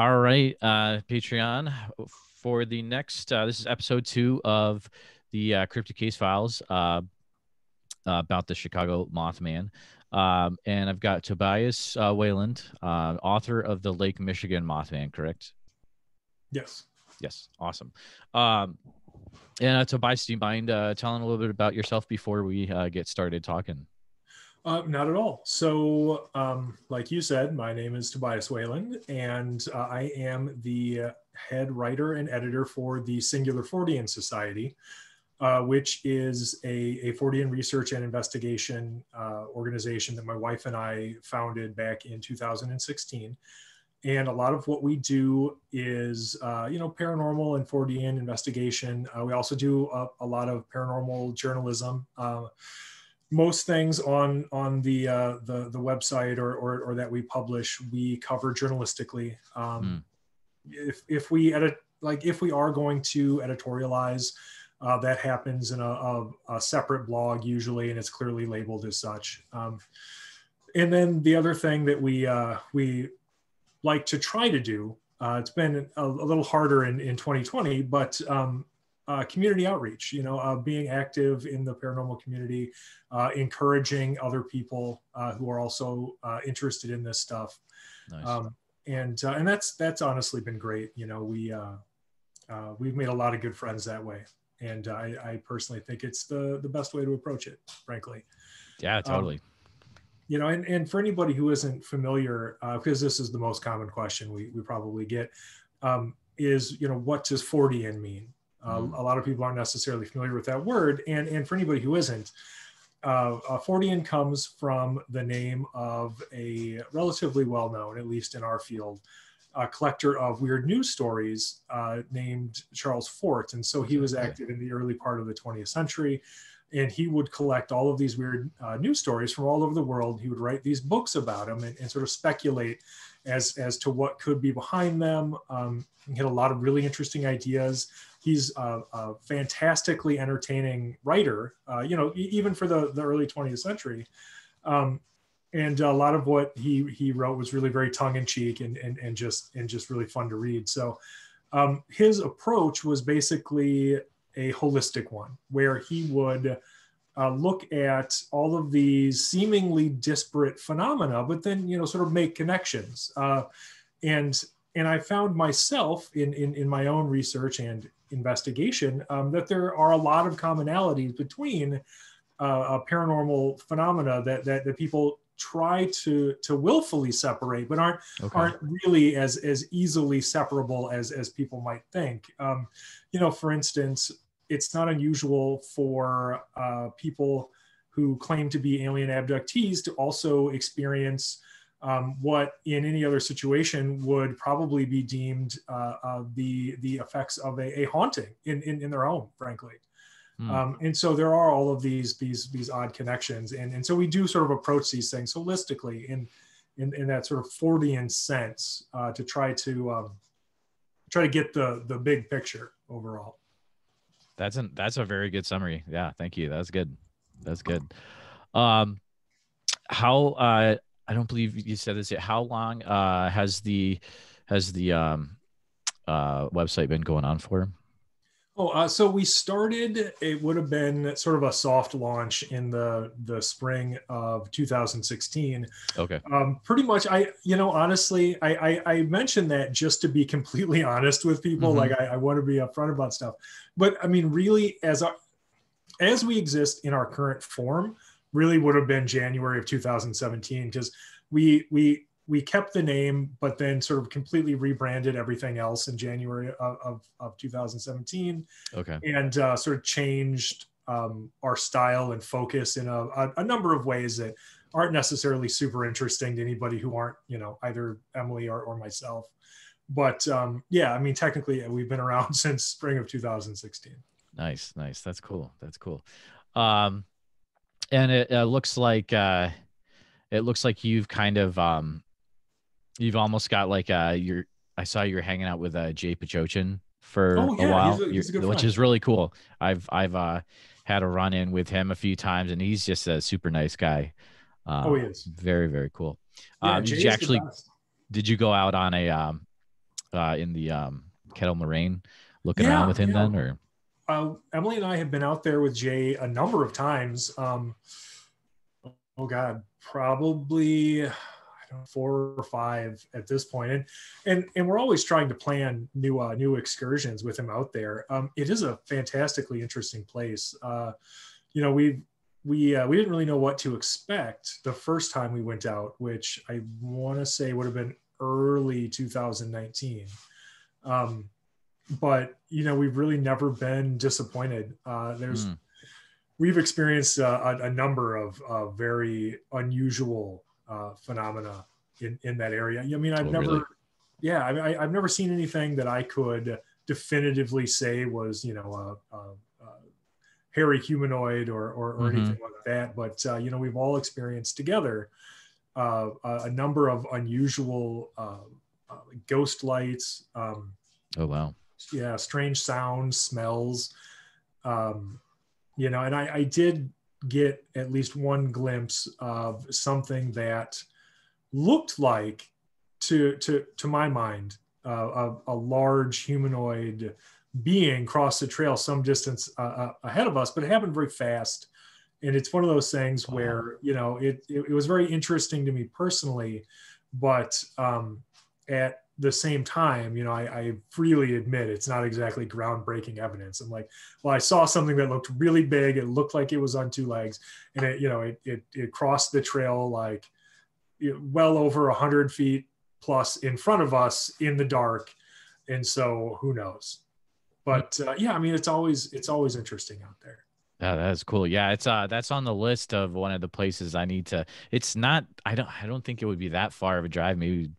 All right, Patreon, for the next, this is episode 2 of the Cryptic Case Files about the Chicago Mothman. And I've got Tobias Wayland, author of the Lake Michigan Mothman, correct? Yes. Yes, awesome. And Tobias, do you mind telling a little bit about yourself before we get started talking? Not at all. So, like you said, my name is Tobias Wayland, and I am the head writer and editor for the Singular Fortean Society, which is a Fortean research and investigation organization that my wife and I founded back in 2016. And a lot of what we do is, paranormal and Fortean investigation. We also do a lot of paranormal journalism. Most things on the website or that we publish, we cover journalistically. If we edit, like if we are going to editorialize, that happens in a separate blog usually, and it's clearly labeled as such. And then the other thing that we like to try to do, it's been a little harder in 2020, but community outreach, being active in the paranormal community, encouraging other people who are also interested in this stuff. Nice. And that's honestly been great. We've made a lot of good friends that way. And I personally think it's the best way to approach it, frankly. Yeah, totally. And for anybody who isn't familiar, because this is the most common question we probably get, is, what does Fortean mean? A lot of people aren't necessarily familiar with that word. And for anybody who isn't, Fortean comes from the name of a relatively well-known, at least in our field, collector of weird news stories named Charles Fort. And so he was active in the early part of the 20th century. And he would collect all of these weird news stories from all over the world. He would write these books about them and sort of speculate as to what could be behind them. He had a lot of really interesting ideas. He's a fantastically entertaining writer, even for the early 20th century. And a lot of what he wrote was really very tongue-in-cheek and just really fun to read. So his approach was basically a holistic one, where he would look at all of these seemingly disparate phenomena, but then sort of make connections. And I found myself in my own research and investigation that there are a lot of commonalities between paranormal phenomena that people try to willfully separate, but aren't really as easily separable as people might think. For instance, it's not unusual for people who claim to be alien abductees to also experience what in any other situation would probably be deemed the effects of a haunting in their home, frankly. And so there are all of these odd connections. And so we do sort of approach these things holistically in that sort of Fortean sense to try to get the big picture overall. That's a very good summary. Yeah, thank you. That's good. How I don't believe you said this yet. How long has the website been going on for? So we started, it would have been sort of a soft launch in the spring of 2016. Okay. Pretty much, honestly, I mentioned that just to be completely honest with people. Like I want to be upfront about stuff. But I mean, really, as we exist in our current form, really would have been January of 2017, because we kept the name, but then sort of completely rebranded everything else in January of 2017. Okay. And sort of changed our style and focus in a number of ways that aren't necessarily super interesting to anybody who aren't, either Emily or myself. But I mean, technically we've been around since spring of 2016. Nice. That's cool. And it looks like you've kind of you've almost got like I saw you were hanging out with Jay Pachochin for a while, he's a good which friend. is really cool. I've had a run in with him a few times, and he's just a super nice guy. He is very, very cool. Yeah, Did you go out on in the Kettle Moraine, looking around Yeah, with him yeah. then, or? Emily and I have been out there with Jay a number of times. Oh God, probably I don't know, 4 or 5 at this point, and we're always trying to plan new excursions with him out there. It is a fantastically interesting place. You know, we didn't really know what to expect the first time we went out, which I want to say would have been early 2019. But you know, we've really never been disappointed. We've experienced a number of very unusual phenomena in that area. I mean, Really? Yeah, I've never seen anything that I could definitively say was, you know, a hairy humanoid or anything like that. But you know, we've all experienced together a number of unusual ghost lights. Oh, wow. Yeah, strange sounds, smells. You know, and I did get at least one glimpse of something that looked like, to my mind, a large humanoid being crossed the trail some distance ahead of us, but it happened very fast. And it's one of those things where, you know, it was very interesting to me personally, but at the same time, you know, I freely admit it's not exactly groundbreaking evidence. I'm like, well, I saw something that looked really big. It looked like it was on 2 legs, and it, you know, it crossed the trail like, you know, well over 100 feet plus in front of us in the dark. And so who knows? But yeah, I mean, it's always interesting out there. Yeah, that's cool. Yeah, it's that's on the list of one of the places I need to. It's not. I don't think it would be that far of a drive. Maybe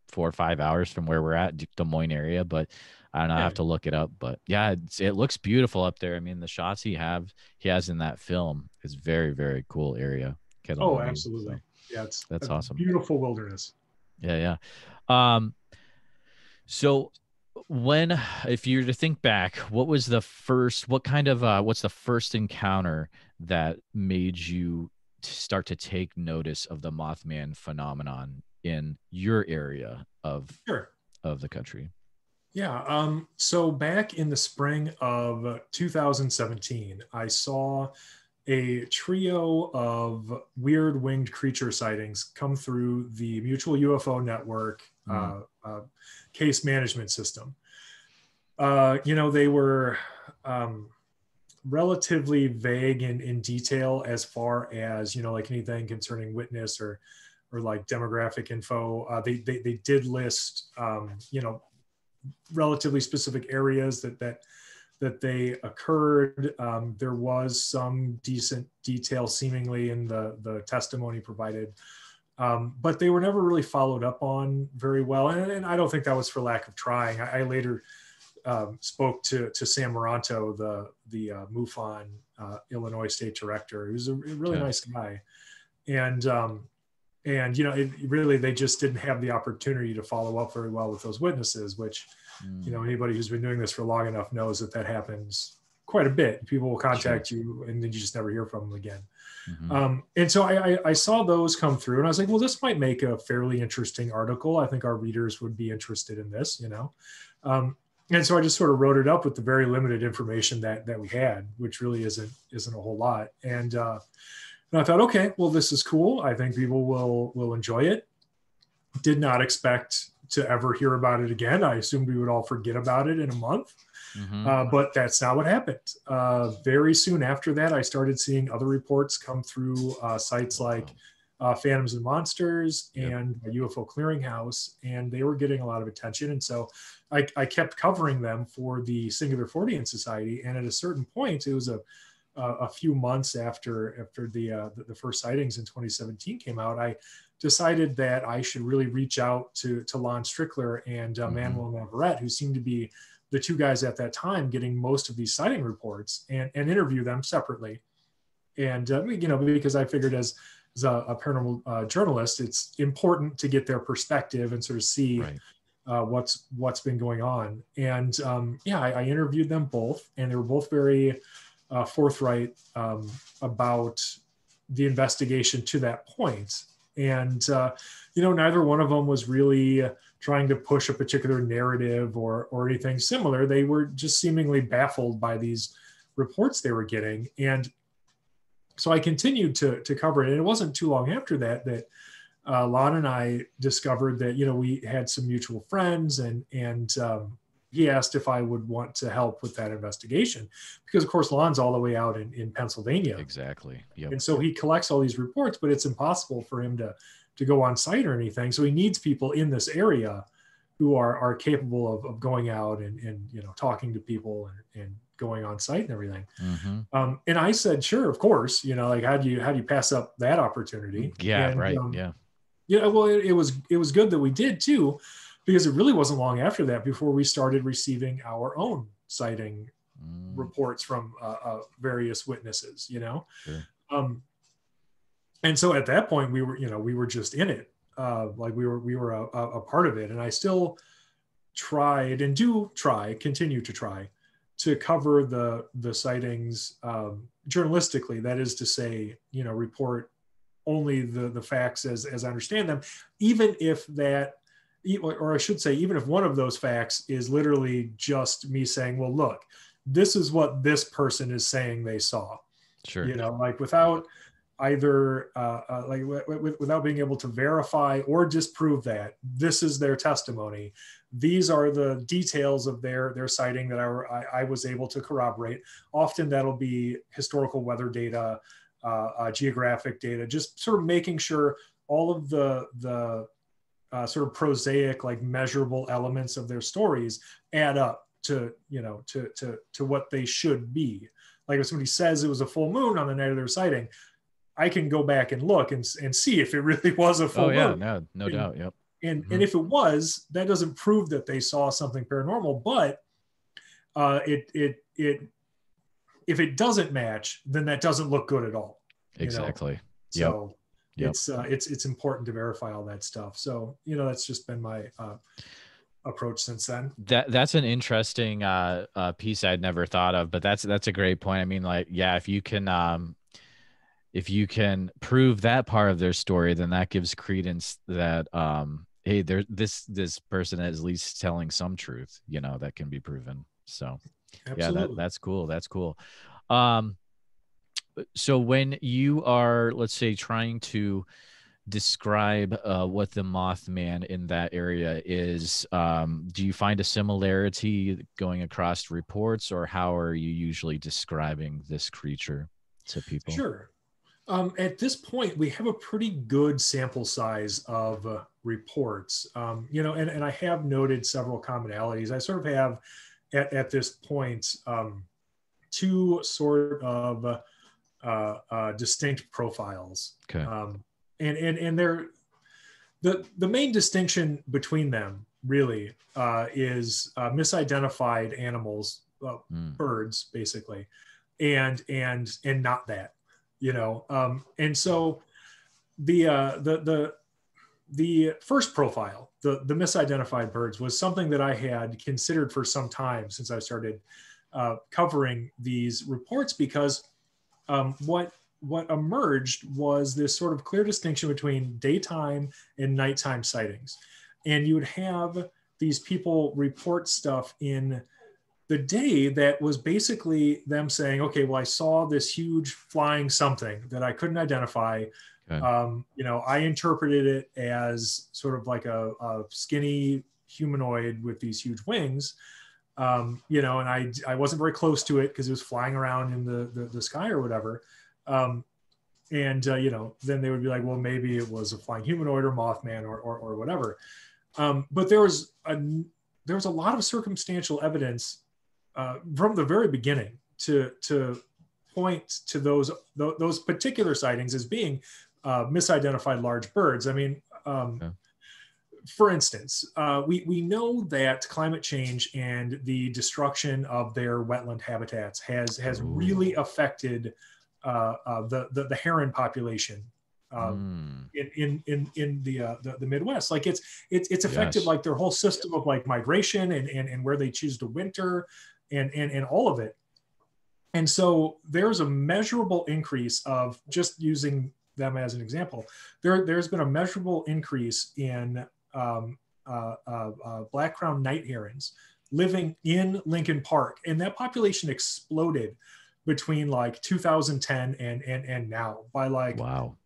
4 or 5 hours from where we're at, Des Moines area. But I don't know. I have to look it up. But yeah, it looks beautiful up there. I mean, the shots he has in that film is very, very cool area. Kettle Oh, Moraine. absolutely. So Yeah, it's that's a awesome. beautiful wilderness. Yeah, so when, if you were to think back, what's the first encounter that made you start to take notice of the Mothman phenomenon in your area Sure. of the country? Yeah. So back in the spring of 2017, I saw a trio of weird winged creature sightings come through the Mutual UFO Network case management system. You know, they were relatively vague in detail as far as, you know, like anything concerning witness or like demographic info. They did list, you know, relatively specific areas that they occurred. There was some decent detail seemingly in the testimony provided, but they were never really followed up on very well. And I don't think that was for lack of trying. I later spoke to Sam Moranto, the MUFON Illinois state director, who's a really nice guy. And you know, really, they just didn't have the opportunity to follow up very well with those witnesses, which, you know, anybody who's been doing this for long enough knows that happens quite a bit. People will contact you and then you just never hear from them again. And so I saw those come through and I was like, well, this might make a fairly interesting article. I think our readers would be interested in this, you know? And so I just sort of wrote it up with the very limited information that we had, which really isn't a whole lot. And I thought, okay, well, this is cool. I think people will enjoy it. Did not expect to ever hear about it again. I assumed we would all forget about it in a month, but that's not what happened. Very soon after that, I started seeing other reports come through sites like Phantoms and Monsters and UFO Clearinghouse, and they were getting a lot of attention. And so I kept covering them for the Singular Fortean Society. And at a certain point, it was a few months after the first sightings in 2017 came out, I decided that I should really reach out to Lon Strickler and Manuel Navarrete, who seemed to be the two guys at that time getting most of these sighting reports, and interview them separately. And you know, because I figured as a paranormal journalist, it's important to get their perspective and sort of see what's been going on. And yeah, I interviewed them both, and they were both very forthright about the investigation to that point. And you know, neither one of them was really trying to push a particular narrative or anything similar. They were just seemingly baffled by these reports they were getting. And so I continued to cover it. And it wasn't too long after that Lon and I discovered that, we had some mutual friends, and he asked if I would want to help with that investigation, because of course Lon's all the way out in Pennsylvania. Exactly. Yep. And so he collects all these reports, but it's impossible for him to go on site or anything. So he needs people in this area who are capable of going out and talking to people and going on site and everything. Mm-hmm. And I said, sure, of course, like, how do you pass up that opportunity? Yeah. And, right. Yeah. Yeah. Well, it was good that we did too, because it really wasn't long after that before we started receiving our own sighting reports from various witnesses, Sure. And so at that point we were just in it. Like we were a part of it. And I still tried and continue to try to cover the sightings journalistically. That is to say, report only the facts as I understand them, even if or I should say, even if one of those facts is literally just me saying, well, look, this is what this person is saying they saw. Sure. Like without either without being able to verify or disprove that this is their testimony. These are the details of their sighting that I was able to corroborate. Often that'll be historical weather data, geographic data, just sort of making sure all of the sort of prosaic, like measurable elements of their stories add up to what they should be. Like if somebody says it was a full moon on the night of their sighting, I can go back and look and see if it really was a full moon. No doubt. Yep. And if it was, that doesn't prove that they saw something paranormal, but if it doesn't match, then that doesn't look good at all. Exactly. So it's important to verify all that stuff. So, that's just been my approach since then. That's an interesting piece I'd never thought of, but that's a great point. I mean, like, yeah, if you can prove that part of their story, then that gives credence that hey, this person is at least telling some truth, that can be proven. So absolutely. Yeah, that's cool. That's cool. So when you are, let's say, trying to describe what the Mothman in that area is, do you find a similarity going across reports, or how are you usually describing this creature to people? Sure. At this point, we have a pretty good sample size of reports, and I have noted several commonalities. I sort of have at this point two sort of distinct profiles. Okay. And they're the main distinction between them really is misidentified animals, birds basically, and not that. And so the first profile, the misidentified birds, was something that I had considered for some time since I started covering these reports, because what emerged was this sort of clear distinction between daytime and nighttime sightings. And you would have these people report stuff in the day that was basically them saying, okay, well, I saw this huge flying something that I couldn't identify. Okay. I interpreted it as sort of like a skinny humanoid with these huge wings. And I wasn't very close to it because it was flying around in the sky or whatever. Then they would be like, well, maybe it was a flying humanoid or Mothman or whatever. But there was a lot of circumstantial evidence from the very beginning to point to those particular sightings as being misidentified large birds. I mean, for instance, we know that climate change and the destruction of their wetland habitats has really affected the heron population in the Midwest. Like it's affected like their whole system of like migration and where they choose to winter and all of it. And so there's a measurable increase of, just using them as an example, there's been a measurable increase in black-crowned night herons living in Lincoln Park, and that population exploded between like 2010 and now by like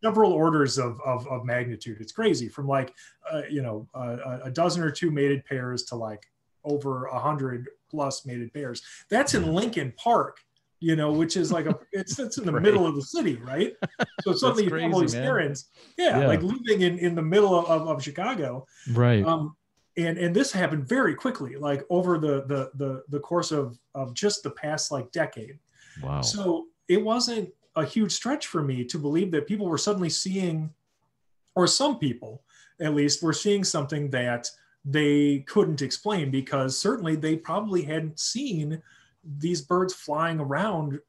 several orders of magnitude. It's crazy, from like a dozen or two mated pairs to like over 100 plus mated pairs. That's in Lincoln Park, which is like it's in the middle of the city, right? So suddenly you have all these herons, like living in the middle of Chicago, right? And this happened very quickly, like over the course of just the past like decade. Wow. So it wasn't a huge stretch for me to believe that people were suddenly seeing, or some people at least were seeing something that they couldn't explain, because certainly they probably hadn't seen these birds flying around,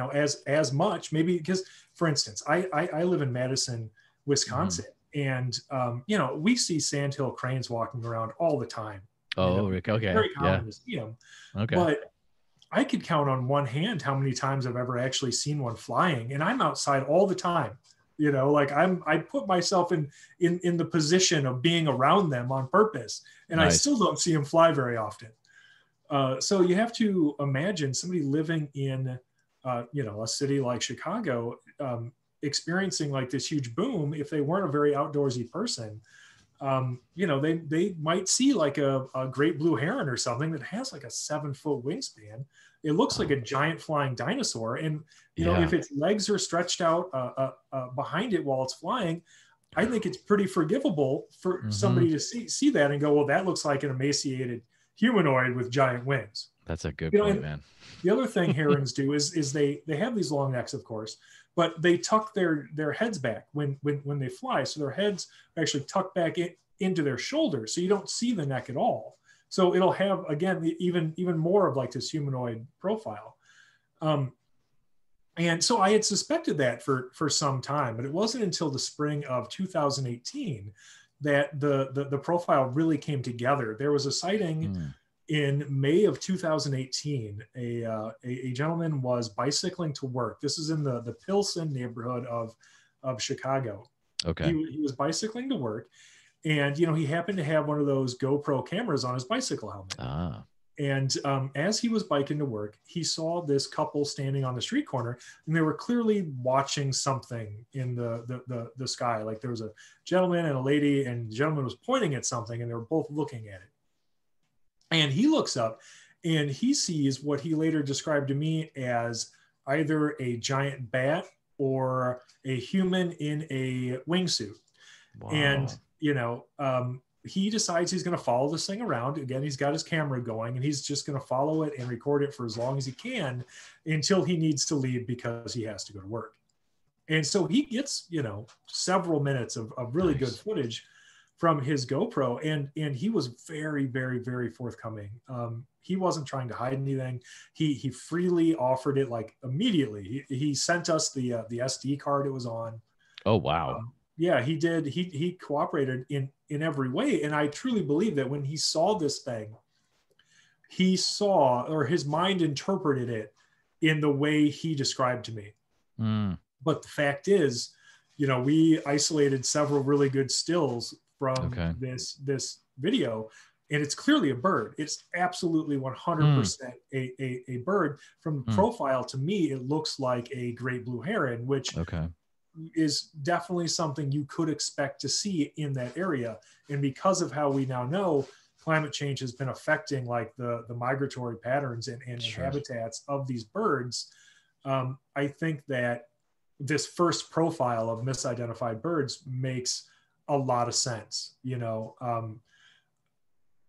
as much. Maybe because, for instance, I live in Madison, Wisconsin, and we see sandhill cranes walking around all the time. Okay. Very common to see them. Okay. But I could count on one hand how many times I've ever actually seen one flying, and I'm outside all the time. Like I put myself in the position of being around them on purpose, and I still don't see them fly very often. So you have to imagine somebody living in, a city like Chicago, experiencing like this huge boom. If they weren't a very outdoorsy person, they might see like a great blue heron or something that has like a 7-foot wingspan. It looks like a giant flying dinosaur. And, if its legs are stretched out behind it while it's flying, I think it's pretty forgivable for somebody to see that and go, well, that looks like an emaciated humanoid with giant wings. That's a good point, man. The other thing herons do is they have these long necks, of course, but they tuck their heads back when they fly. So their heads are actually tucked back into their shoulders. So you don't see the neck at all. So it'll have, again, even more of like this humanoid profile. And so I had suspected that for some time, but it wasn't until the spring of 2018 that the profile really came together. There was a sighting in May of 2018. A gentleman was bicycling to work. This is in the Pilsen neighborhood of Chicago. Okay. He was bicycling to work, and he happened to have one of those GoPro cameras on his bicycle helmet. And as he was biking to work, he saw this couple standing on the street corner, and they were clearly watching something in the sky. Like there was a gentleman and a lady, and the gentleman was pointing at something, and they were both looking at it. And he looks up, and he sees what he later described to me as either a giant bat or a human in a wingsuit. Wow. And, he decides he's going to follow this thing around. Again, he's got his camera going, and he's just going to follow it and record it for as long as he can until he needs to leave because he has to go to work. And so he gets, several minutes of really good footage from his GoPro, and he was very, very, very forthcoming. He wasn't trying to hide anything. He freely offered it, like immediately. He sent us the SD card it was on. Oh, wow. Yeah, he did. He cooperated in every way. And I truly believe that when he saw this thing, he saw, or his mind interpreted it in the way he described to me. But the fact is, we isolated several really good stills from this video, and it's clearly a bird. It's absolutely 100% a bird. From the profile, to me, it looks like a great blue heron, which is definitely something you could expect to see in that area. And because of how we now know climate change has been affecting like the migratory patterns and habitats of these birds, I think that this first profile of misidentified birds makes a lot of sense.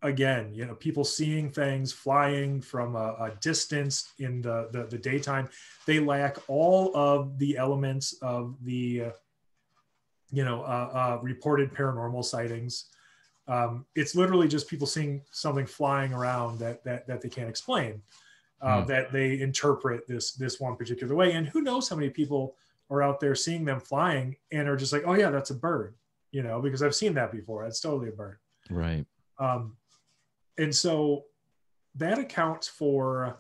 Again, people seeing things flying from a distance in the daytime, they lack all of the elements of the, reported paranormal sightings. It's literally just people seeing something flying around that they can't explain, that they interpret this one particular way. And who knows how many people are out there seeing them flying and are just like, oh yeah, that's a bird, because I've seen that before. That's totally a bird. Right. And so that accounts for,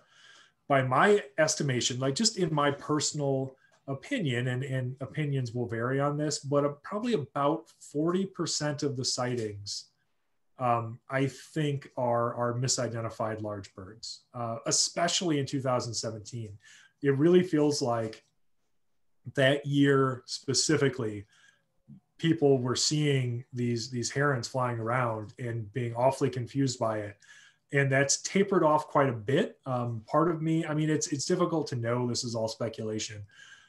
by my estimation, like just in my personal opinion, and opinions will vary on this, but probably about 40% of the sightings I think are misidentified large birds, especially in 2017. It really feels like that year specifically, people were seeing these herons flying around and being awfully confused by it. And that's tapered off quite a bit. Part of me, I mean, it's difficult to know. This is all speculation.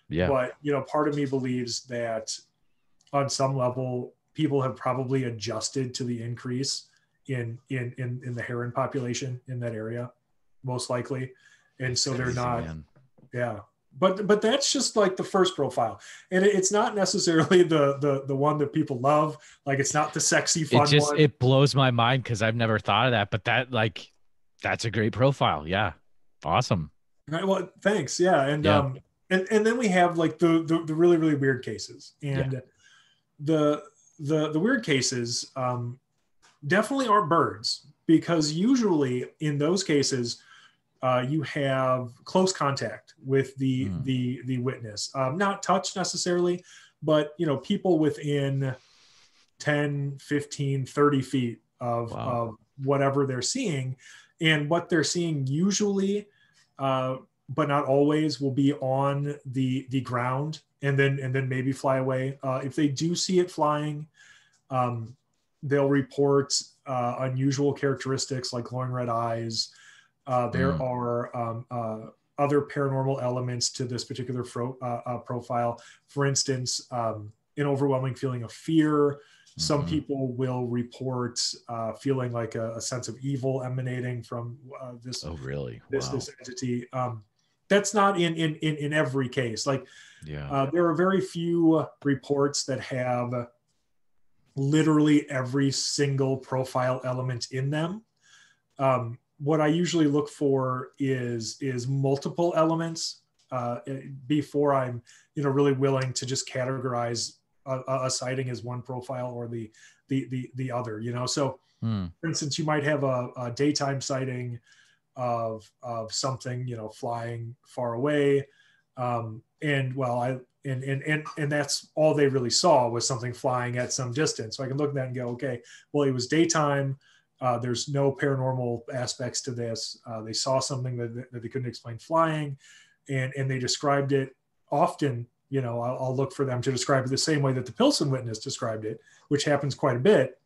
Yeah. But, part of me believes that on some level, people have probably adjusted to the increase in the heron population in that area, most likely. And so they're not, yeah. But that's just like the first profile, and it's not necessarily the one that people love. Like, it's not the sexy fun one. It blows my mind because I've never thought of that. But that's a great profile. Yeah, awesome. Right, well, thanks. Yeah, and then we have like the really really weird cases, and the weird cases definitely aren't birds, because usually in those cases, you have close contact with the witness, not touch necessarily, but people within 10, 15, 30 feet of whatever they're seeing. And what they're seeing usually, but not always, will be on the ground and then maybe fly away. If they do see it flying, they'll report unusual characteristics like glowing red eyes. There are other paranormal elements to this particular profile. For instance, an overwhelming feeling of fear. Some people will report feeling like a sense of evil emanating from this. Oh, really? This entity. That's not in every case. Like, there are very few reports that have literally every single profile element in them. What I usually look for is multiple elements before I'm really willing to just categorize a sighting as one profile or the other. So for instance, you might have a daytime sighting of something flying far away, and that's all they really saw was something flying at some distance. So I can look at that and go, okay, well, it was daytime. There's no paranormal aspects to this. They saw something that they couldn't explain flying, and they described it. Often, I'll look for them to describe it the same way that the Pilsen witness described it, which happens quite a bit.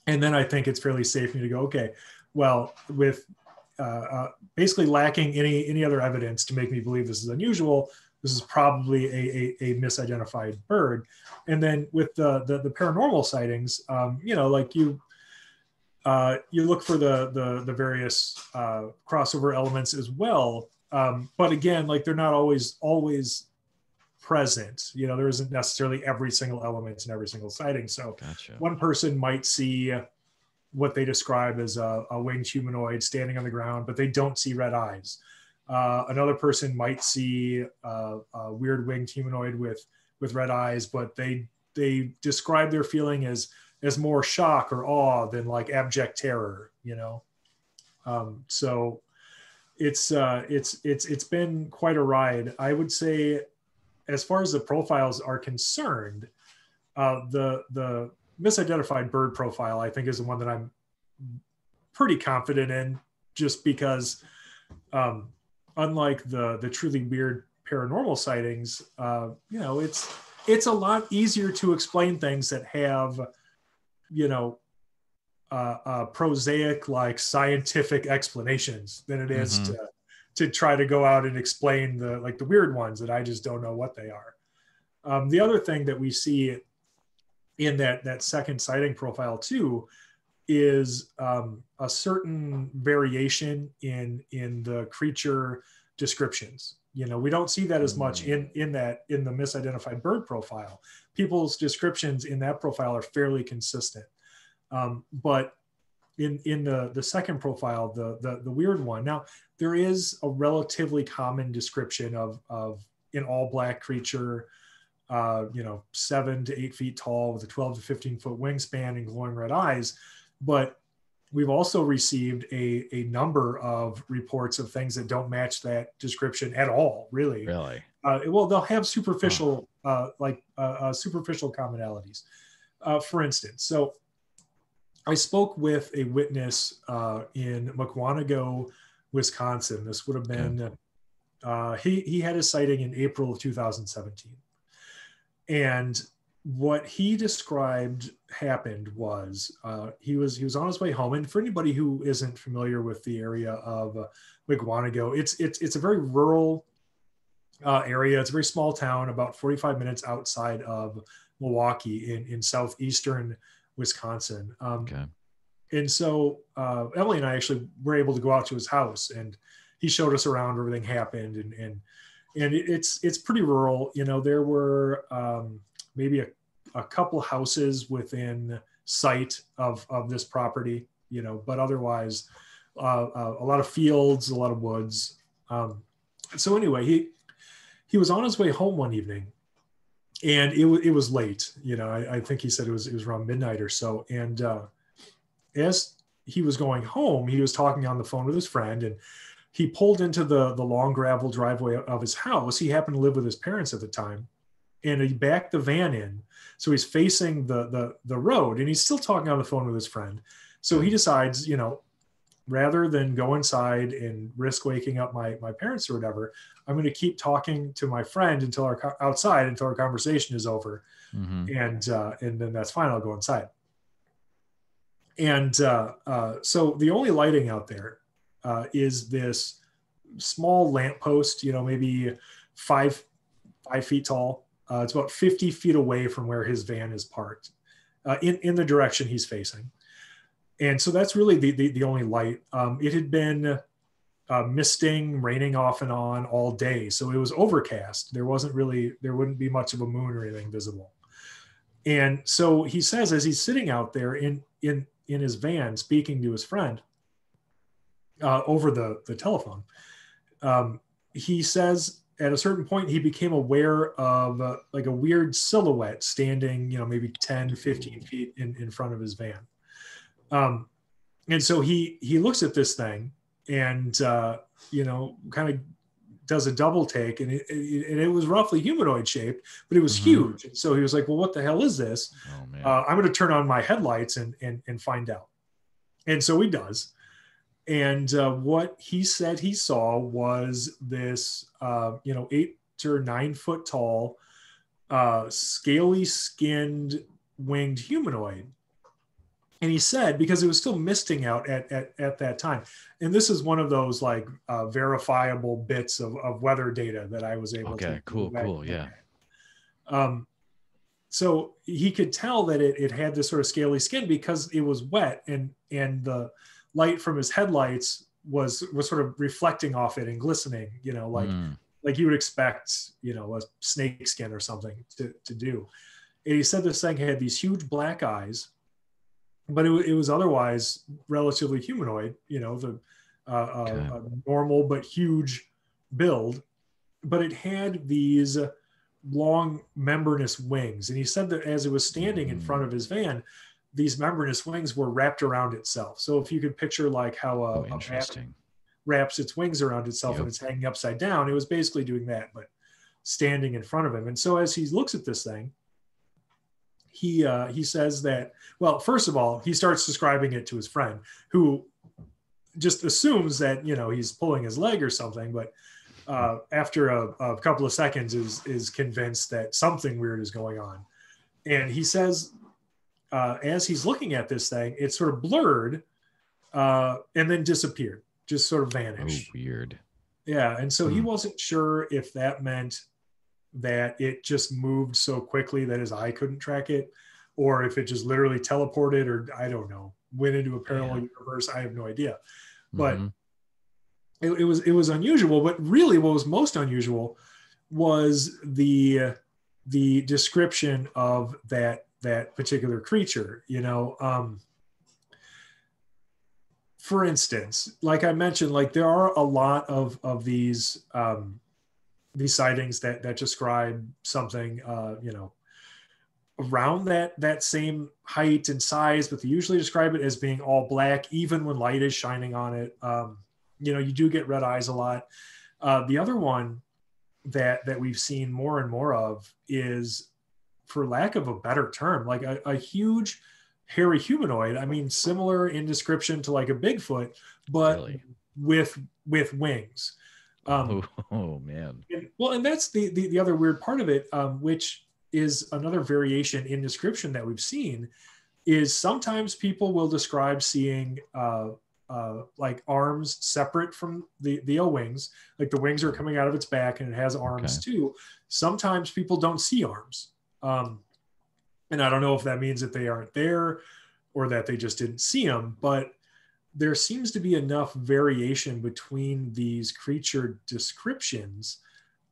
And then I think it's fairly safe for me to go, okay, well, with basically lacking any other evidence to make me believe this is unusual, this is probably a misidentified bird. And then with the paranormal sightings, like you look for the various crossover elements as well. But again, like, they're not always present. There isn't necessarily every single element in every single sighting. So one person might see what they describe as a winged humanoid standing on the ground, but they don't see red eyes. Another person might see a weird winged humanoid with red eyes, but they describe their feeling as more shock or awe than like abject terror. So it's been quite a ride. I would say, as far as the profiles are concerned, the misidentified bird profile, I think, is the one that I'm pretty confident in, just because unlike the truly weird paranormal sightings, it's a lot easier to explain things that have prosaic, like, scientific explanations than it is to try to go out and explain the weird ones that I just don't know what they are. The other thing that we see in that second sighting profile too is a certain variation in the creature descriptions. We don't see that as much in the misidentified bird profile. People's descriptions in that profile are fairly consistent. But in the second profile, the weird one, now there is a relatively common description of an all black creature, 7 to 8 feet tall with a 12 to 15 foot wingspan and glowing red eyes. But we've also received a number of reports of things that don't match that description at all, really. Well, they'll have superficial superficial commonalities. For instance, so I spoke with a witness in Mukwonago, Wisconsin. This would have been, he had a sighting in April of 2017. And what he described happened was he was on his way home. And for anybody who isn't familiar with the area of Mukwonago, it's a very rural area. It's a very small town, about 45 minutes outside of Milwaukee in southeastern Wisconsin. And so Emily and I actually were able to go out to his house, and he showed us around where everything happened. And it's pretty rural. You know, there were maybe a couple houses within sight of this property, you know, but otherwise a lot of fields, a lot of woods. So anyway, he was on his way home one evening, and it was late. You know, I think he said it was around midnight or so. And as he was going home, he was talking on the phone with his friend, and he pulled into the long gravel driveway of his house. He happened to live with his parents at the time, and he backed the van in. So he's facing the road, and he's still talking on the phone with his friend. So he decides, you know, rather than go inside and risk waking up my parents or whatever, I'm going to keep talking to my friend until our conversation is over. And then that's fine. I'll go inside. And so the only lighting out there is this small lamppost, you know, maybe five feet tall. It's about 50 feet away from where his van is parked, in the direction he's facing. And so that's really the only light. It had been misting, raining off and on all day. So it was overcast. There wouldn't be much of a moon or anything visible. And so he says, as he's sitting out there in his van, speaking to his friend over the telephone, he says at a certain point, he became aware of like a weird silhouette standing, you know, maybe 10, 15 feet in front of his van. And so he looks at this thing and, you know, kind of does a double take, and it was roughly humanoid shaped, but it was huge. And so he was like, well, what the hell is this? Oh, man. I'm going to turn on my headlights and find out. And so he does. And what he said he saw was this, you know, 8 or 9 foot tall, scaly skinned winged humanoid. And he said, because it was still misting out at that time, and this is one of those like verifiable bits of weather data that I was able to. Okay, cool, yeah. So he could tell that it had this sort of scaly skin because it was wet, and the light from his headlights was sort of reflecting off it and glistening, you know, like you would expect, you know, a snake skin or something to do. And he said this thing had these huge black eyes, but it was otherwise relatively humanoid, you know, a normal but huge build, but it had these long membranous wings. And he said that as it was standing in front of his van, these membranous wings were wrapped around itself. So if you could picture like how a bat wraps its wings around itself when it's hanging upside down, it was basically doing that, but standing in front of him. And so as he looks at this thing, he says that, well, first of all, he starts describing it to his friend, who just assumes that, you know, he's pulling his leg or something, but after a couple of seconds is convinced that something weird is going on. And he says, as he's looking at this thing, it sort of blurred and then disappeared, just sort of vanished. Oh, weird. Yeah. And so he wasn't sure if that meant that it just moved so quickly that his eye couldn't track it, or if it just literally teleported, or I don't know, went into a parallel universe. I have no idea. But it was unusual. But really what was most unusual was the description of that particular creature, you know. For instance, like I mentioned, like there are a lot of these sightings that describe something, you know, around that same height and size, but they usually describe it as being all black, even when light is shining on it. You know, you do get red eyes a lot. The other one that we've seen more and more of is, for lack of a better term, like a huge hairy humanoid. I mean, similar in description to like a Bigfoot, but Really? with wings. Oh man. And that's the other weird part of it, which is another variation in description that we've seen, is sometimes people will describe seeing like arms separate from the wings, like the wings are coming out of its back and it has arms too. Sometimes people don't see arms. And I don't know if that means that they aren't there or that they just didn't see them, but there seems to be enough variation between these creature descriptions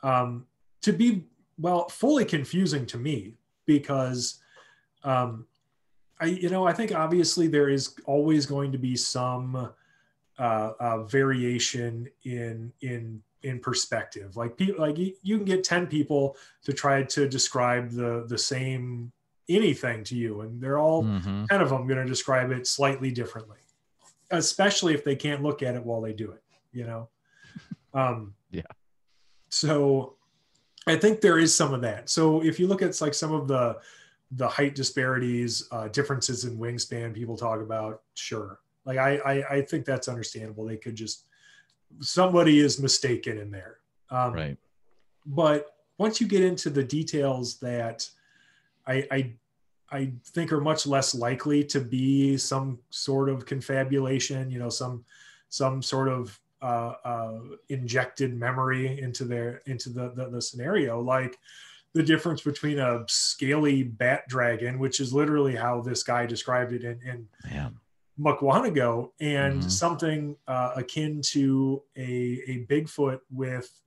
to be, well, fully confusing to me, because I think obviously there is always going to be some variation in perspective. Like you can get 10 people to try to describe the same anything to you, and they're all 10 of them going to describe it slightly differently, especially if they can't look at it while they do it, Yeah. So I think there is some of that. So if you look at like some of the height disparities, differences in wingspan people talk about, sure. Like I think that's understandable. They could just, somebody is mistaken in there. Right. But once you get into the details that I think are much less likely to be some sort of confabulation, some sort of injected memory into the scenario, like the difference between a scaly bat dragon, which is literally how this guy described it in Mukwanago, and something akin to a Bigfoot with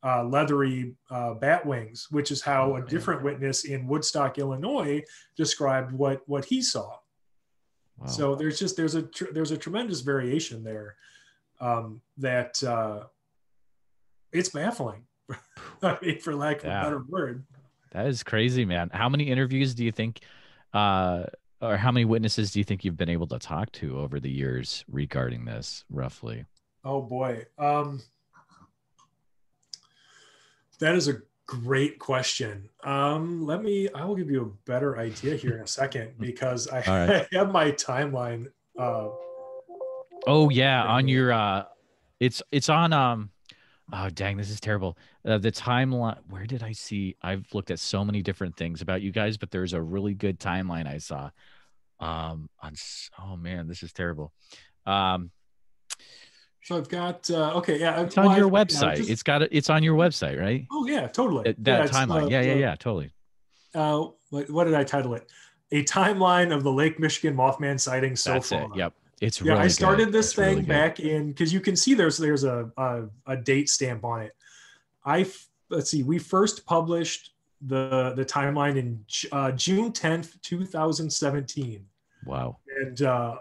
leathery bat wings, which is how a different witness in Woodstock, Illinois, described what he saw. Wow. So there's a tremendous variation there that it's baffling, I mean, for lack of a better word. That is crazy, man. How many interviews do you think, or how many witnesses do you think you've been able to talk to over the years regarding this, roughly? Oh boy. That is a great question. I will give you a better idea here in a second, because I have my timeline. Oh yeah. On your, it's on, oh dang, this is terrible. The timeline, where did I see? I've looked at so many different things about you guys, but there's a really good timeline I saw. Oh man, this is terrible. So I've got okay, yeah. It's on your website. It's on your website, right? Oh yeah, totally. That timeline. Yeah, totally. What did I title it? A timeline of the Lake Michigan Mothman sightings so far. It. Yep. It's really I started good. this thing back in, because you can see there's a date stamp on it. Let's see, we first published the timeline in June 10th, 2017. Wow.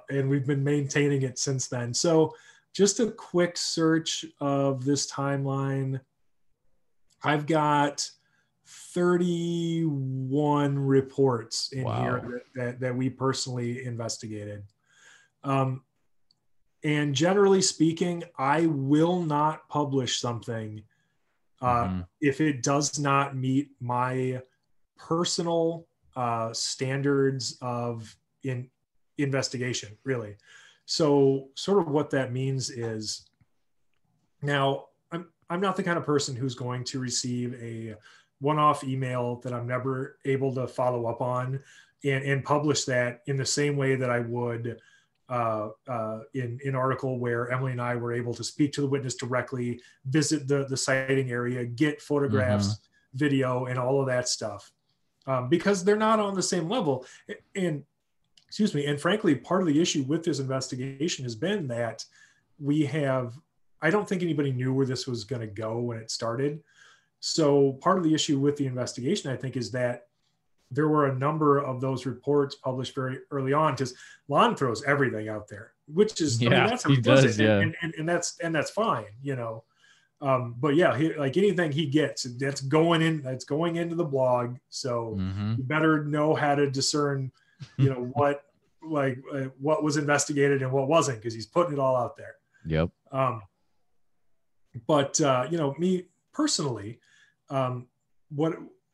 And we've been maintaining it since then. So just a quick search of this timeline. I've got 31 reports in here that we personally investigated. And generally speaking, I will not publish something if it does not meet my personal standards of investigation, really. So sort of what that means is, now I'm not the kind of person who's going to receive a one-off email that I'm never able to follow up on and publish that in the same way that I would in an article where Emily and I were able to speak to the witness directly, visit the sighting area, get photographs, video, and all of that stuff, because they're not on the same level. And frankly, part of the issue with this investigation has been that I don't think anybody knew where this was going to go when it started. So part of the issue with the investigation, I think, is that there were a number of those reports published very early on, because Lon throws everything out there, which is, that's how he does it. And that's fine, but yeah, like anything he gets, that's going into the blog. So you better know how to discern, what was investigated and what wasn't, because he's putting it all out there. Yep. But me personally,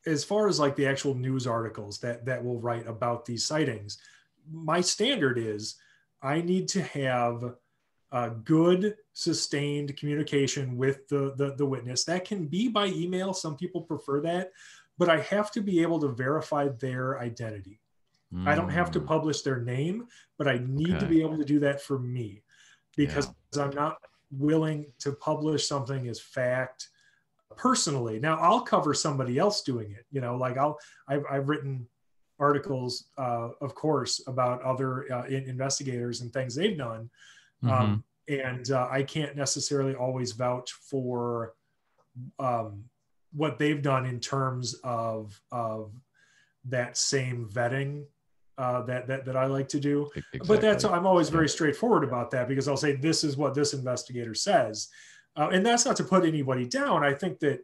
as far as like the actual news articles that will write about these sightings, my standard is I need to have good sustained communication with the witness. That can be by email. Some people prefer that, but I have to be able to verify their identity. I don't have to publish their name, but I need to be able to do that for me, because I'm not willing to publish something as fact personally. Now I'll cover somebody else doing it, like I've written articles, of course, about other investigators and things they've done. And I can't necessarily always vouch for what they've done in terms of that same vetting that I like to do. Exactly. But I'm always very straightforward about that, because I'll say, this is what this investigator says. And that's not to put anybody down. I think that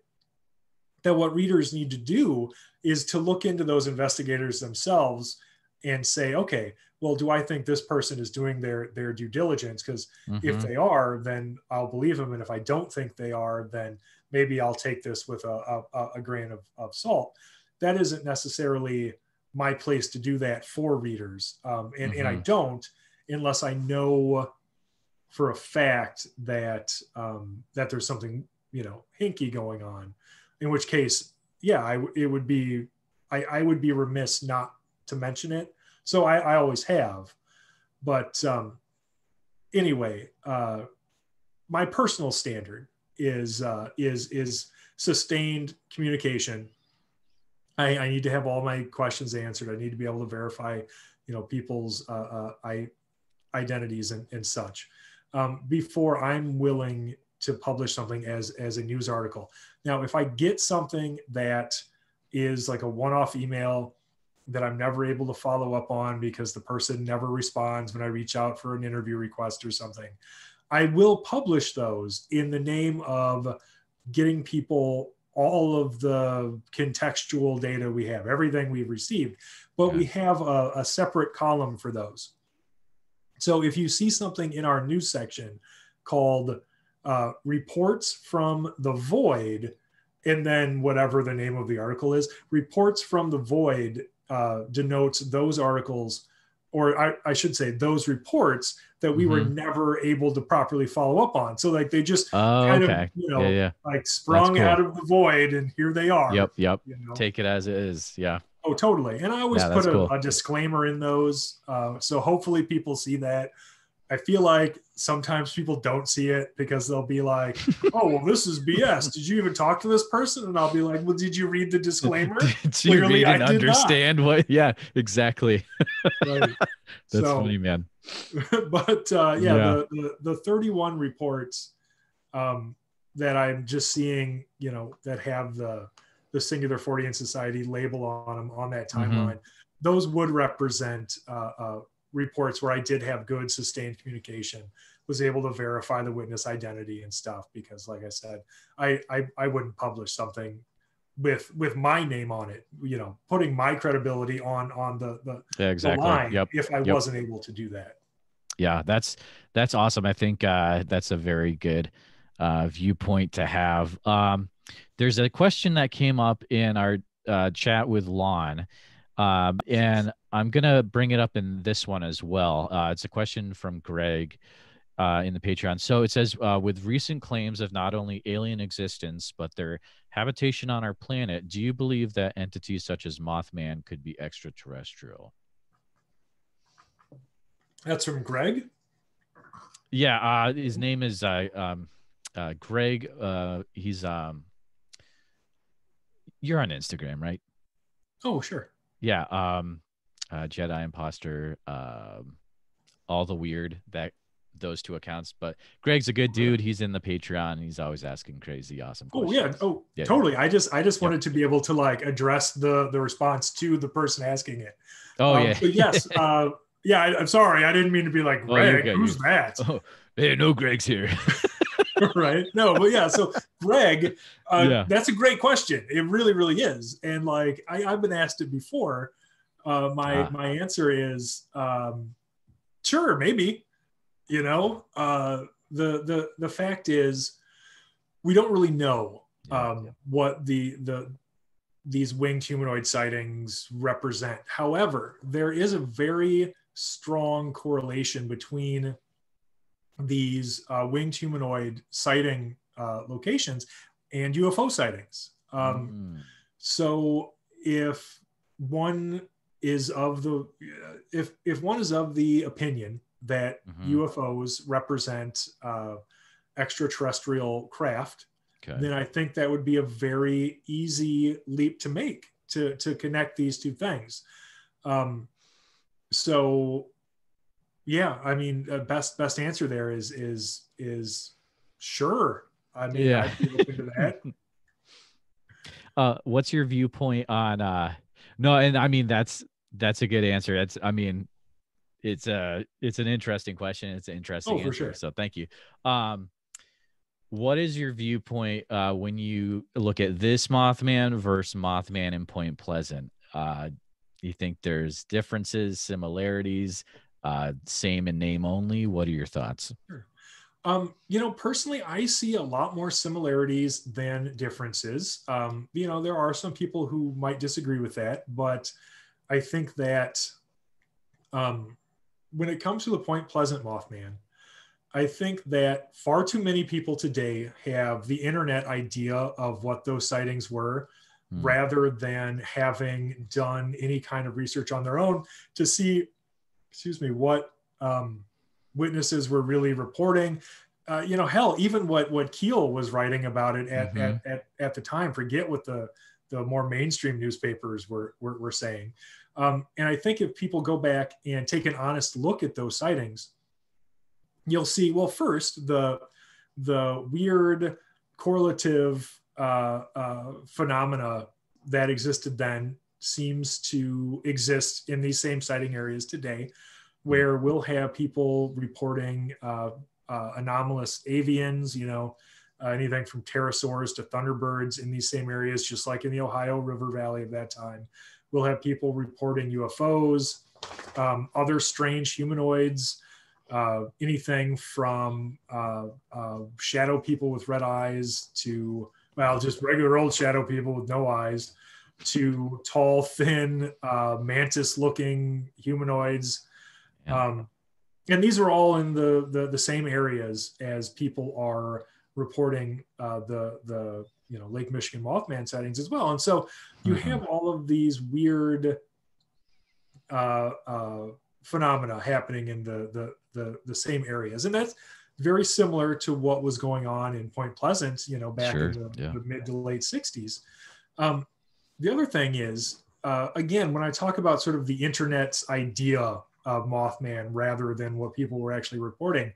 what readers need to do is to look into those investigators themselves and say, okay, well, do I think this person is doing their due diligence? Because if they are, then I'll believe them. And if I don't think they are, then maybe I'll take this with a grain of salt. That isn't necessarily my place to do that for readers. And I don't, unless I know for a fact that there's something, hinky going on, in which case, I would be remiss not to mention it. So I always have, but anyway, my personal standard is sustained communication. I need to have all my questions answered. I need to be able to verify, people's identities and such before I'm willing to publish something as a news article. Now, if I get something that is like a one-off email that I'm never able to follow up on because the person never responds when I reach out for an interview request or something, I will publish those in the name of getting people all of the contextual data we have, everything we've received, but we have a separate column for those. So if you see something in our news section called Reports from the Void, and then whatever the name of the article is, Reports from the Void denotes those articles, or I should say those reports that we were never able to properly follow up on. So like they just like sprung out of the void, and here they are. Yep. Take it as it is. Yeah. Oh, totally. And I always put a disclaimer in those. So hopefully people see that. I feel like sometimes people don't see it because they'll be like, oh, well, this is BS. Did you even talk to this person? And I'll be like, well, did you read the disclaimer? Did you read and understand what? Yeah, exactly. Right. That's funny, man. But the 31 reports that I'm just seeing, that have the Singular Fortean Society label on them on that timeline, those would represent reports where I did have good sustained communication, was able to verify the witness identity and stuff, because like I said, I wouldn't publish something with my name on it, putting my credibility on the line if I wasn't able to do that. Yeah, that's awesome. I think that's a very good viewpoint to have. There's a question that came up in our chat with Lon, and I'm going to bring it up in this one as well. It's a question from Greg in the Patreon. So it says, with recent claims of not only alien existence, but their habitation on our planet, do you believe that entities such as Mothman could be extraterrestrial? That's from Greg? Yeah, his name is Greg. He's you're on Instagram, right? Oh, sure. Yeah. Jedi Imposter, all the weird, those two accounts. But Greg's a good dude. He's in the Patreon. He's always asking crazy, awesome questions. Yeah, totally. I just wanted to be able to like address the response to the person asking it. Oh, yeah. But yes. I'm sorry. I didn't mean to be like, Greg, who's that? Oh, hey, no Greg's here. Right. No, but yeah. So Greg, that's a great question. It really, really is. And like, I've been asked it before. My answer is, sure, maybe, the fact is we don't really know, what these winged humanoid sightings represent. However, there is a very strong correlation between these winged humanoid sighting locations and UFO sightings. So if one is of the if one is of the opinion that UFOs represent extraterrestrial craft, then I think that would be a very easy leap to make to connect these two things. So yeah, I mean, best answer there is sure. I mean, Yeah. I'd be open to that. What's your viewpoint on no, and I mean that's a good answer. That's, I mean, it's an interesting question. It's an interesting answer. Sure. So thank you. What is your viewpoint when you look at this Mothman versus Mothman in Point Pleasant? You think there's differences, similarities, same in name only? What are your thoughts? Sure. You know, personally, I see a lot more similarities than differences. You know, there are some people who might disagree with that, but I think that when it comes to the Point Pleasant Mothman, I think that far too many people today have the internet idea of what those sightings were, rather than having done any kind of research on their own to see, what witnesses were really reporting. You know, hell, even what Keel was writing about it at the time. Forget what the more mainstream newspapers were saying. And I think if people go back and take an honest look at those sightings, you'll see, well, first, the weird correlative phenomena that existed then seems to exist in these same sighting areas today, where we'll have people reporting anomalous avians, you know, anything from pterosaurs to thunderbirds in these same areas, just like in the Ohio River Valley of that time. We'll have people reporting UFOs, other strange humanoids, anything from shadow people with red eyes to, well, just regular old shadow people with no eyes, to tall, thin, mantis-looking humanoids. And these are all in the same areas as people are reporting the Lake Michigan Mothman sightings as well. And so you have all of these weird phenomena happening in the same areas, and that's very similar to what was going on in Point Pleasant, you know, back in the mid to late 60s. The other thing is, again, when I talk about sort of the internet's idea of Mothman rather than what people were actually reporting,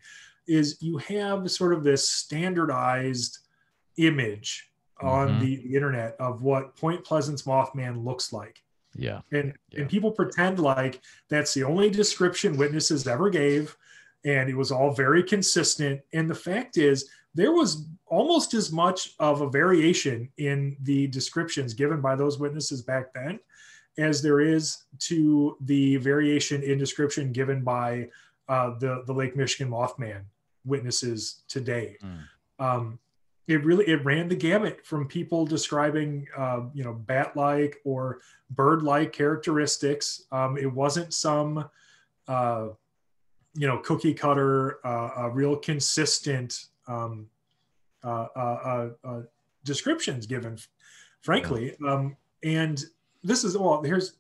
is you have sort of this standardized image on the internet of what Point Pleasant's Mothman looks like. And people pretend like that's the only description witnesses ever gave, and it was all very consistent. And the fact is, there was almost as much of a variation in the descriptions given by those witnesses back then as there is to the variation in description given by the Lake Michigan Mothman witnesses today. It ran the gamut from people describing bat-like or bird-like characteristics. It wasn't some cookie cutter, real consistent descriptions given, frankly. And this is, well, here's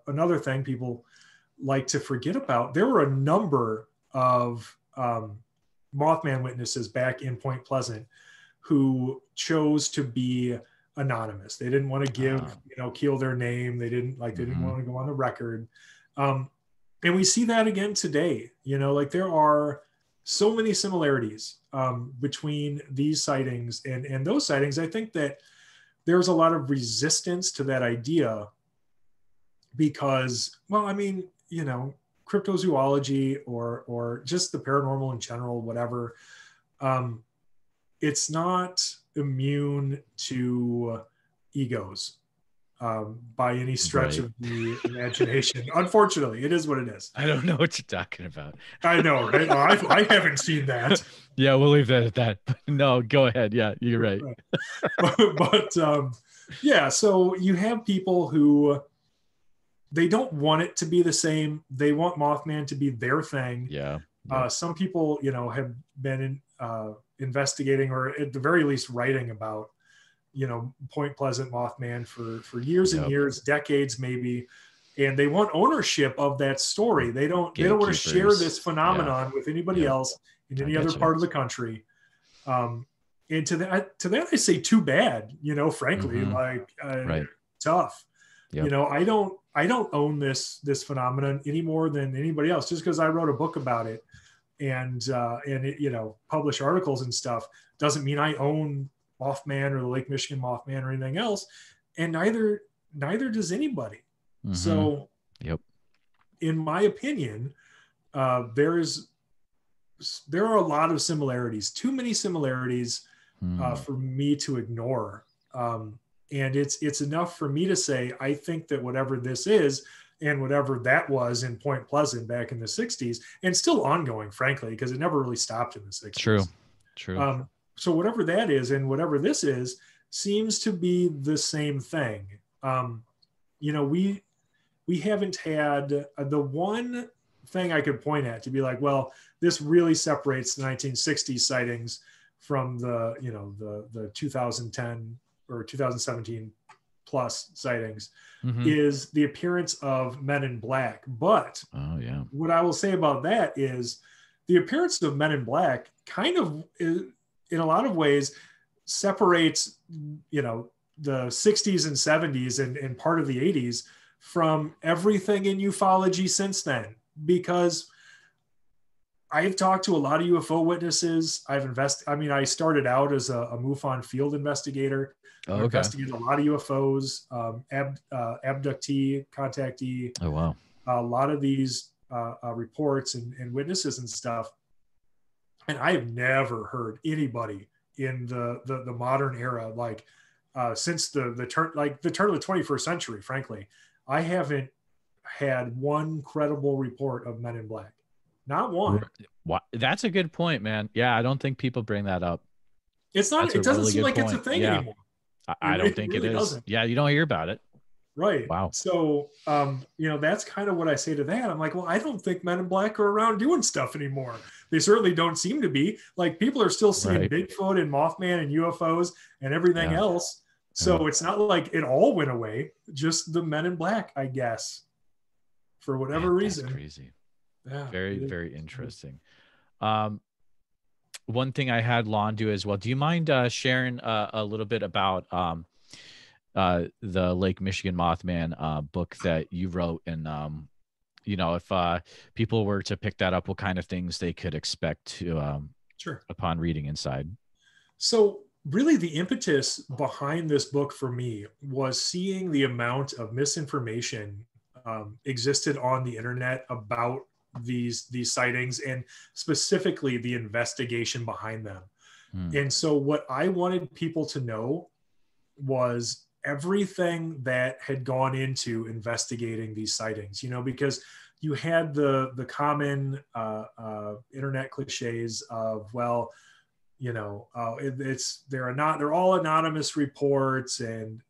another thing people like to forget about. There were a number of Mothman witnesses back in Point Pleasant who chose to be anonymous. They didn't want to give, Keel their name. They didn't want to go on the record. And we see that again today. Like there are so many similarities between these sightings and those sightings. I think that there's a lot of resistance to that idea because, well, I mean, cryptozoology or just the paranormal in general, whatever, it's not immune to egos by any stretch of the imagination. Unfortunately, it is what it is. I don't know what you're talking about. I know, right? I haven't seen that. Yeah, we'll leave that at that. No, go ahead. Yeah, you're right. But yeah, so you have people who they don't want it to be the same. They want Mothman to be their thing. Yeah. Some people, have been investigating, or at the very least writing about, Point Pleasant Mothman for years and years, decades maybe, and they want ownership of that story. They don't want to share this phenomenon with anybody else in any other part of the country. And to that I say, too bad, frankly, tough. Yep. I don't own this phenomenon any more than anybody else. Just because I wrote a book about it and it, publish articles and stuff doesn't mean I own Mothman or the Lake Michigan Mothman or anything else. And neither does anybody. Mm-hmm. So, in my opinion, there are a lot of similarities, too many similarities for me to ignore. And it's enough for me to say, I think that whatever this is, and whatever that was in Point Pleasant back in the 60s, and still ongoing, frankly, because it never really stopped in the 60s. True. So whatever that is and whatever this is seems to be the same thing. We haven't had the one thing I could point at to be like, well, this really separates the 1960s sightings from the 2010 or 2017 plus sightings, is the appearance of Men in Black. But what I will say about that is the appearance of Men in Black kind of, in a lot of ways, separates, the 60s and 70s and part of the 80s from everything in ufology since then. Because I've talked to a lot of UFO witnesses. I started out as a MUFON field investigator. I investigated a lot of UFOs, abductee, contactee. Oh, wow. A lot of these reports and witnesses and stuff. And I have never heard anybody in the modern era, since the turn of the 21st century, frankly, I haven't had one credible report of Men in Black. Not one. That's a good point, man. Yeah, I don't think people bring that up. It's not. It doesn't seem like it's a thing anymore. I don't think it is. Doesn't. Yeah, you don't hear about it. Right. Wow. So, that's kind of what I say to that. I'm like, well, I don't think Men in Black are around doing stuff anymore. They certainly don't seem to be. Like, people are still seeing Bigfoot and Mothman and UFOs and everything else. So it's not like it all went away. Just the Men in Black, I guess, for whatever reason. That's crazy. Yeah. Very, very interesting. One thing I had Lon do as well. Do you mind sharing a little bit about the Lake Michigan Mothman book that you wrote, and if people were to pick that up, what kind of things they could expect to upon reading inside? So really, the impetus behind this book for me was seeing the amount of misinformation existed on the internet about these sightings, and specifically the investigation behind them. And so what I wanted people to know was everything that had gone into investigating these sightings, because you had the common internet cliches of, well, they're all anonymous reports, and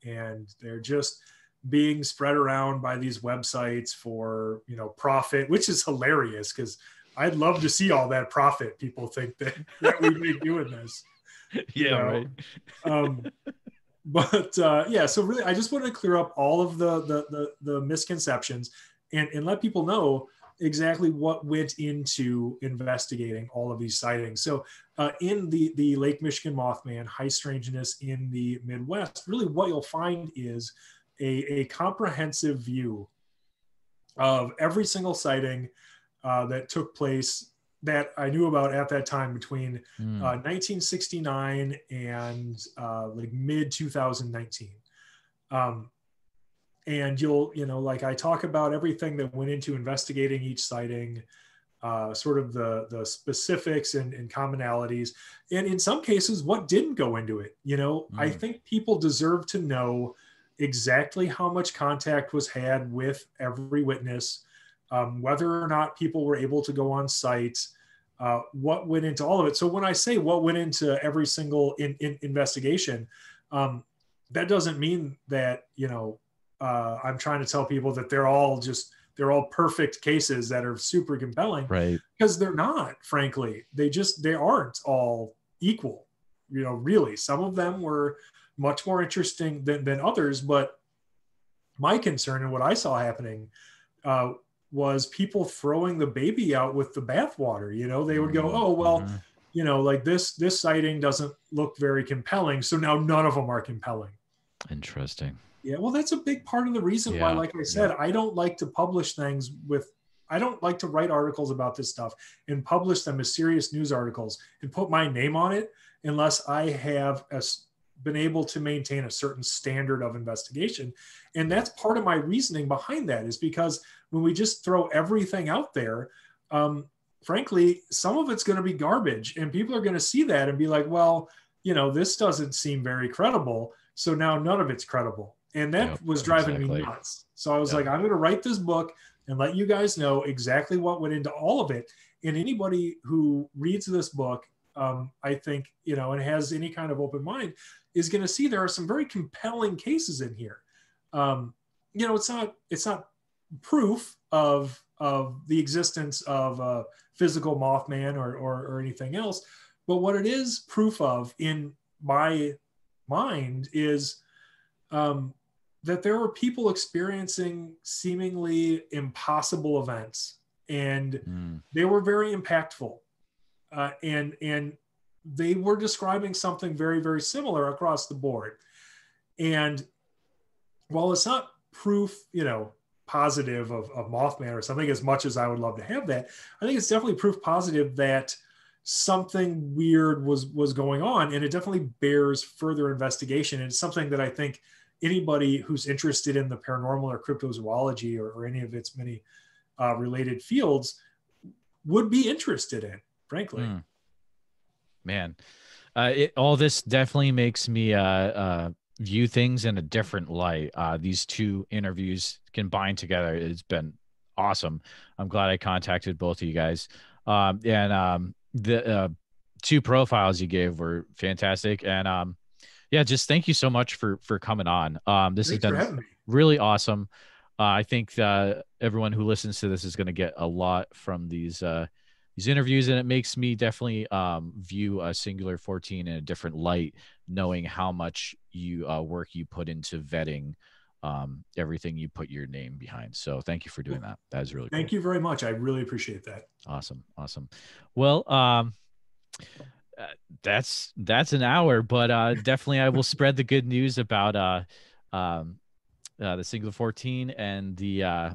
they're just being spread around by these websites for, profit, which is hilarious, because I'd love to see all that profit people think that we make doing this. Right. So really, I just wanted to clear up all of the misconceptions and let people know exactly what went into investigating all of these sightings. So in the Lake Michigan Mothman, High Strangeness in the Midwest, really what you'll find is a comprehensive view of every single sighting that took place that I knew about at that time between 1969 and mid 2019. And you'll, I talk about everything that went into investigating each sighting, sort of the specifics and commonalities, and in some cases, what didn't go into it. I think people deserve to know exactly how much contact was had with every witness, whether or not people were able to go on site, what went into all of it. So when I say what went into every single investigation, that doesn't mean that, I'm trying to tell people that they're all perfect cases that are super compelling, right? Because they're not, frankly. They aren't all equal. Really, some of them were much more interesting than others. But my concern and what I saw happening was people throwing the baby out with the bathwater. They would go, oh, well, like this sighting doesn't look very compelling, so now none of them are compelling. Interesting. Yeah, well, that's a big part of the reason why, like I said, I don't like to publish things I don't like to write articles about this stuff and publish them as serious news articles and put my name on it unless I have been able to maintain a certain standard of investigation. And that's part of my reasoning behind that, is because when we just throw everything out there, frankly, some of it's going to be garbage, and people are going to see that and be like, well, this doesn't seem very credible. So now none of it's credible. And that was driving me nuts. So I was like, I'm going to write this book and let you guys know exactly what went into all of it. And anybody who reads this book, I think, and has any kind of open mind, is going to see there are some very compelling cases in here. It's not proof of the existence of a physical Mothman or anything else, but what it is proof of, in my mind, is that there were people experiencing seemingly impossible events, and they were very impactful, and they were describing something very, very similar across the board. And while it's not proof, positive of Mothman or something, as much as I would love to have that, I think it's definitely proof positive that something weird was going on, and it definitely bears further investigation. And it's something that I think anybody who's interested in the paranormal or cryptozoology or any of its many related fields would be interested in, frankly. Man, all this definitely makes me view things in a different light. These two interviews combined together, it's been awesome. I'm glad I contacted both of you guys. The two profiles you gave were fantastic. And just thank you so much for coming on. This Thanks has been really awesome. I think everyone who listens to this is going to get a lot from these interviews, and it makes me definitely view a Singular Fortean in a different light, knowing how much work you put into vetting everything you put your name behind. So thank you for doing that. That is really cool. Thank you very much. I really appreciate that. Awesome. Well, that's an hour, but definitely I will spread the good news about the Singular Fortean and the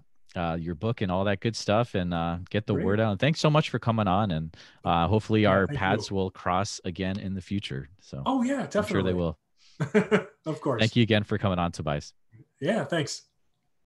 your book and all that good stuff, and get the word out. And thanks so much for coming on, and hopefully our paths will cross again in the future. So yeah, definitely. I'm sure they will. Of course. Thank you again for coming on, Tobias. Yeah, thanks.